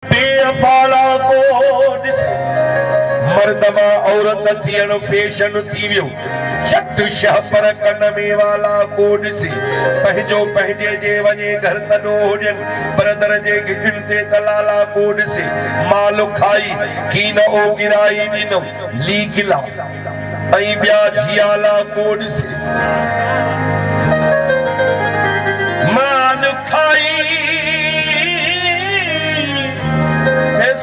बेअफाला को ॾिसे मर्दमा औरत थियण फैशन थी वियो चट शह पर कन में वाला को ॾिसे पंहिंजो पंहिंजे जे वञे घर तॾो हुजनि ब्रदर जे गिठिन ते तलाला को ॾिसे माल खाई कीन ओ गिराई ॾिनो ली गिला ऐं ॿिया झियाला को ॾिसे माल खाई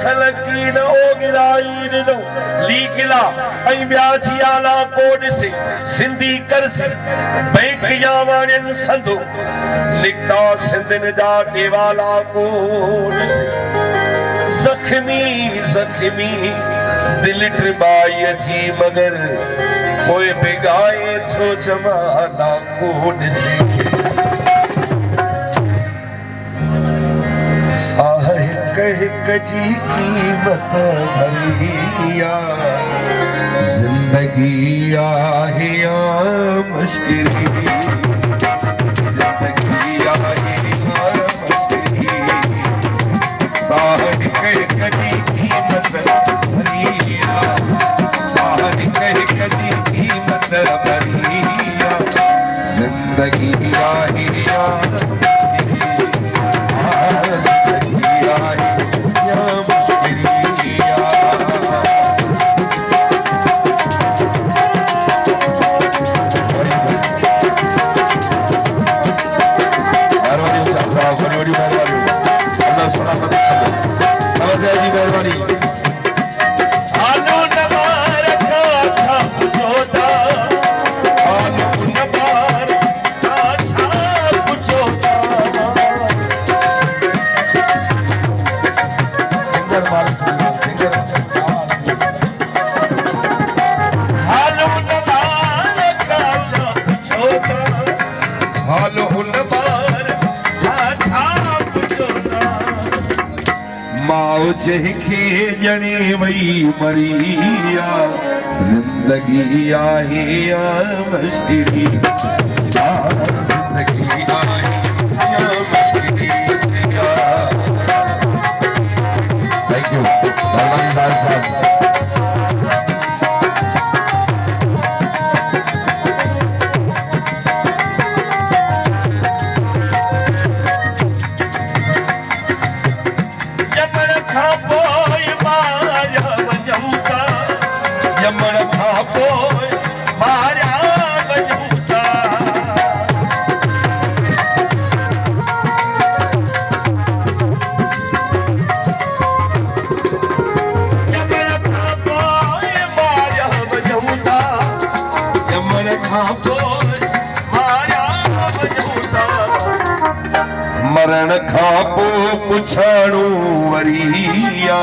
सलकीन ओ गिराई ॾिनो ली गिला ऐं ॿिया झियाला को ॾिसे सिंधी करसी बैंक या वाणियुनि संदो निकिता सिंधियुनि जा ॾेवाला को ॾिसे ज़ख़्मी ज़ख़्मी दिलि टिबाईअ जी मगर पोइ बिगाए थो जमाला को ॾिसे हिक हिक जी कीमत भरिया जिंदगी आहे या मुश्किल जिंदगी आहे या मुश्किल हिक हिक जी कीमत भरिया हिक हिक जी कीमत भरिया जिंदगी आहे या जंहिंखे ॼणे वई मरिया ज़िंदगी आहे या मुश्किल ज़िंदगी आहे या मुश्किल थैंक यू भगवान लाल साहब मरण खां पोइ पुछाणो वरिया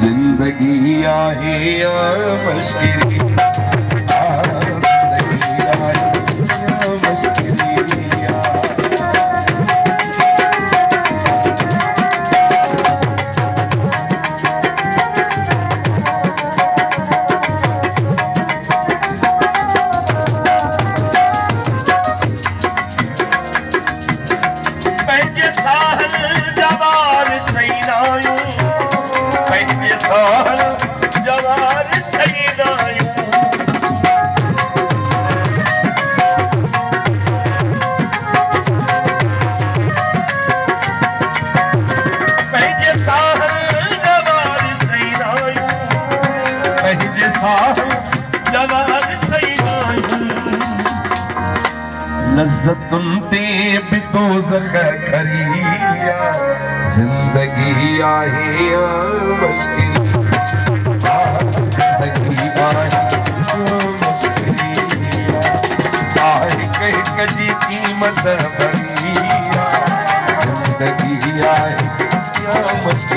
ज़िंदगी आहे या मुश्किल लज़्ज़तुनि ते बि दोज़ख खरिया ज़िंदगी आहे या मुश्किल ज़िंदगी आहे या मुश्किल हिक हिक जी क़ीमत भरिया ज़िंदगी आहे या मुश्किल